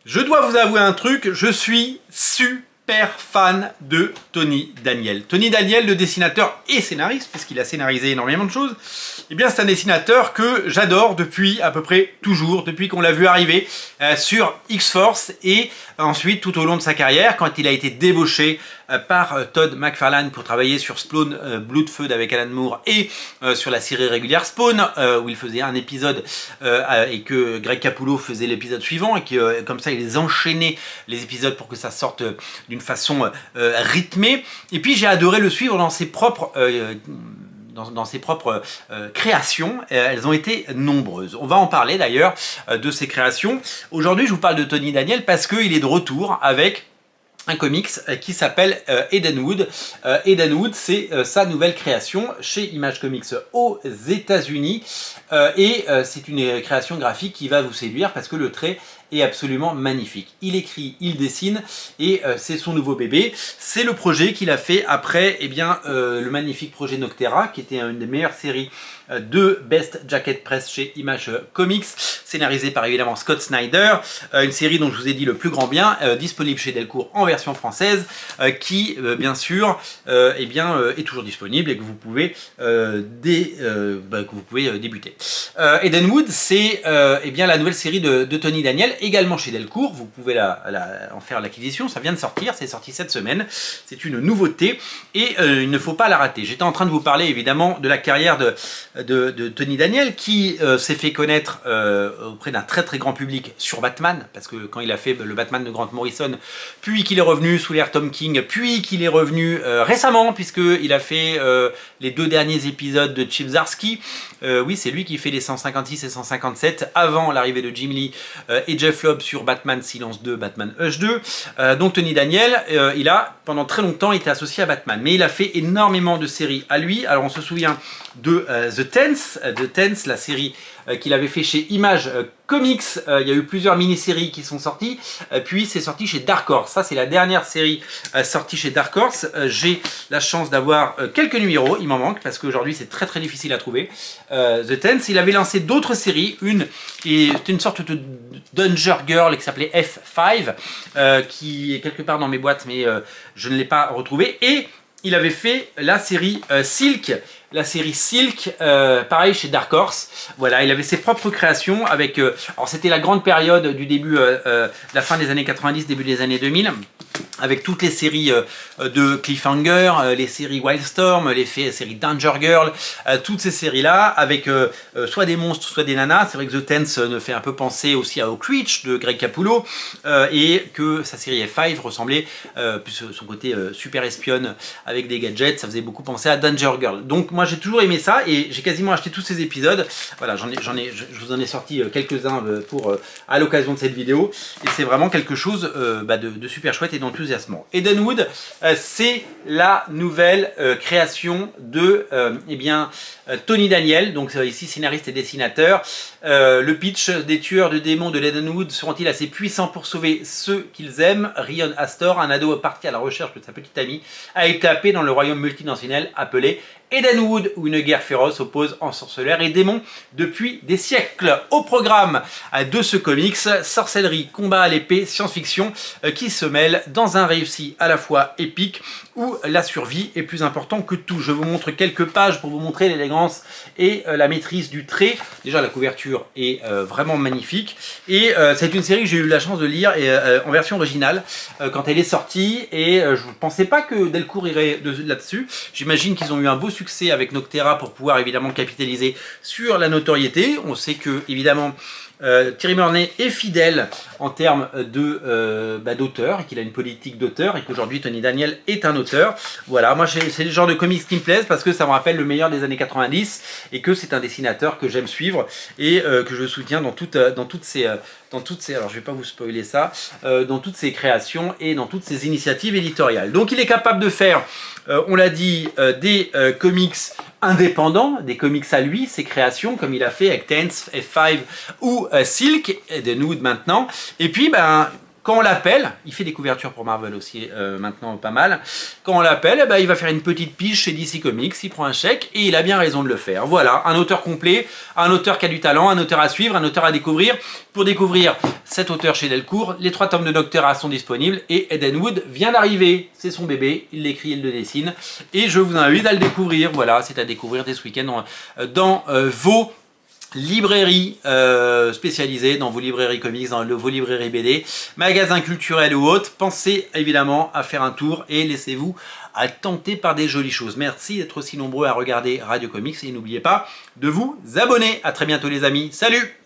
Je dois vous avouer un truc, je suis super fan de Tony Daniel. Tony Daniel, le dessinateur et scénariste, puisqu'il a scénarisé énormément de choses, eh bien c'est un dessinateur que j'adore depuis à peu près toujours, depuis qu'on l'a vu arriver sur X-Force et ensuite tout au long de sa carrière, quand il a été débauché par Todd McFarlane pour travailler sur Spawn Blood Feud avec Alan Moore et sur la série régulière Spawn où il faisait un épisode et que Greg Capullo faisait l'épisode suivant et que comme ça il les enchaînait les épisodes pour que ça sorte d'une façon rythmée. Et puis j'ai adoré le suivre dans ses propres créations. Elles ont été nombreuses. On va en parler d'ailleurs de ces créations. Aujourd'hui je vous parle de Tony Daniel parce qu'il est de retour avec un comics qui s'appelle Edenwood. Edenwood, c'est sa nouvelle création chez Image Comics aux États-Unis et c'est une création graphique qui va vous séduire parce que le trait est absolument magnifique. Il écrit, il dessine et c'est son nouveau bébé. C'est le projet qu'il a fait après le magnifique projet Noctera qui était une des meilleures séries de Best Jacket Press chez Image Comics, scénarisé par évidemment Scott Snyder, une série dont je vous ai dit le plus grand bien, disponible chez Delcourt en version française, qui bien sûr est toujours disponible et que vous pouvez, débuter. Edenwood, c'est la nouvelle série de Tony Daniel, également chez Delcourt, vous pouvez en faire l'acquisition, ça vient de sortir, c'est sorti cette semaine, c'est une nouveauté et il ne faut pas la rater. J'étais en train de vous parler évidemment de la carrière de Tony Daniel qui s'est fait connaître auprès d'un très très grand public sur Batman, parce que quand il a fait le Batman de Grant Morrison, puis qu'il est revenu sous l'ère Tom King, puis qu'il est revenu récemment, puisqu'il a fait les 2 derniers épisodes de Chip Zdarsky. Oui, c'est lui qui fait les 156 et 157 avant l'arrivée de Jim Lee et Jeff Loeb sur Batman Silence 2, Batman Hush 2. Donc Tony Daniel, il a pendant très longtemps été associé à Batman, mais il a fait énormément de séries à lui. Alors on se souvient de The Tenth, la série qu'il avait fait chez Image Comics. Il y a eu plusieurs mini-séries qui sont sorties, puis c'est sorti chez Dark Horse. Ça, c'est la dernière série sortie chez Dark Horse. J'ai la chance d'avoir quelques numéros, il m'en manque, parce qu'aujourd'hui, c'est très très difficile à trouver. The Tenth, il avait lancé d'autres séries, une qui était une sorte de Danger Girl qui s'appelait F5, qui est quelque part dans mes boîtes, mais je ne l'ai pas retrouvée. Et il avait fait la série Silk, pareil chez Dark Horse. Voilà, il avait ses propres créations avec... alors c'était la grande période du début, la fin des années 90, début des années 2000, avec toutes les séries de Cliffhanger, les séries Wildstorm, les séries Danger Girl, toutes ces séries-là, avec soit des monstres, soit des nanas. C'est vrai que The Tenth me fait un peu penser aussi à Oak Ridge de Greg Capullo, et que sa série F5 ressemblait, plus son côté super espionne avec des gadgets, ça faisait beaucoup penser à Danger Girl. Donc moi j'ai toujours aimé ça et j'ai quasiment acheté tous ces épisodes. Voilà, je vous en ai sorti quelques-uns à l'occasion de cette vidéo et c'est vraiment quelque chose de super chouette et d'enthousiasmant. Edenwood, c'est la nouvelle création de Tony Daniel, donc ici scénariste et dessinateur. Le pitch: des tueurs de démons de l'Edenwood seront-ils assez puissants pour sauver ceux qu'ils aiment? Rion Astor, un ado parti à la recherche de sa petite amie, a été happé dans le royaume multidimensionnel appelé Edenwood, où une guerre féroce oppose ensorceleurs et démons depuis des siècles. Au programme de ce comics, sorcellerie, combat à l'épée, science-fiction qui se mêlent dans un récit à la fois épique où la survie est plus important que tout. Je vous montre quelques pages pour vous montrer l'élégance et la maîtrise du trait. Déjà la couverture est vraiment magnifique et c'est une série que j'ai eu la chance de lire en version originale quand elle est sortie et je ne pensais pas que Delcourt irait là-dessus. J'imagine qu'ils ont eu un beau succès avec Noctera pour pouvoir évidemment capitaliser sur la notoriété. On sait que évidemment Thierry Murnay est fidèle en termes d'auteur, et qu'il a une politique d'auteur, et qu'aujourd'hui Tony Daniel est un auteur. Voilà, moi c'est le genre de comics qui me plaisent parce que ça me rappelle le meilleur des années 90 et que c'est un dessinateur que j'aime suivre et que je soutiens dans toutes ces alors je vais pas vous spoiler ça, dans toutes ses créations et dans toutes ses initiatives éditoriales. Donc il est capable de faire, on l'a dit, des comics indépendants, des comics à lui, ses créations, comme il a fait avec Tenth, F5 ou Silk, Edenwood maintenant. Et puis, Quand on l'appelle, il fait des couvertures pour Marvel aussi maintenant pas mal. Quand on l'appelle, eh ben, il va faire une petite pige chez DC Comics, il prend un chèque et il a bien raison de le faire. Voilà, un auteur complet, un auteur qui a du talent, un auteur à suivre, un auteur à découvrir. Pour découvrir cet auteur chez Delcourt, les 3 tomes de Docteur A sont disponibles et Eden Wood vient d'arriver. C'est son bébé, il l'écrit, il le dessine et je vous invite à le découvrir. Voilà, c'est à découvrir dès ce week-end dans vos librairies spécialisées, dans vos librairies comics, dans vos librairies BD, magasins culturels ou autres. Pensez évidemment à faire un tour et laissez-vous à tenter par des jolies choses. Merci d'être aussi nombreux à regarder Radio Comics et n'oubliez pas de vous abonner. À très bientôt les amis. Salut!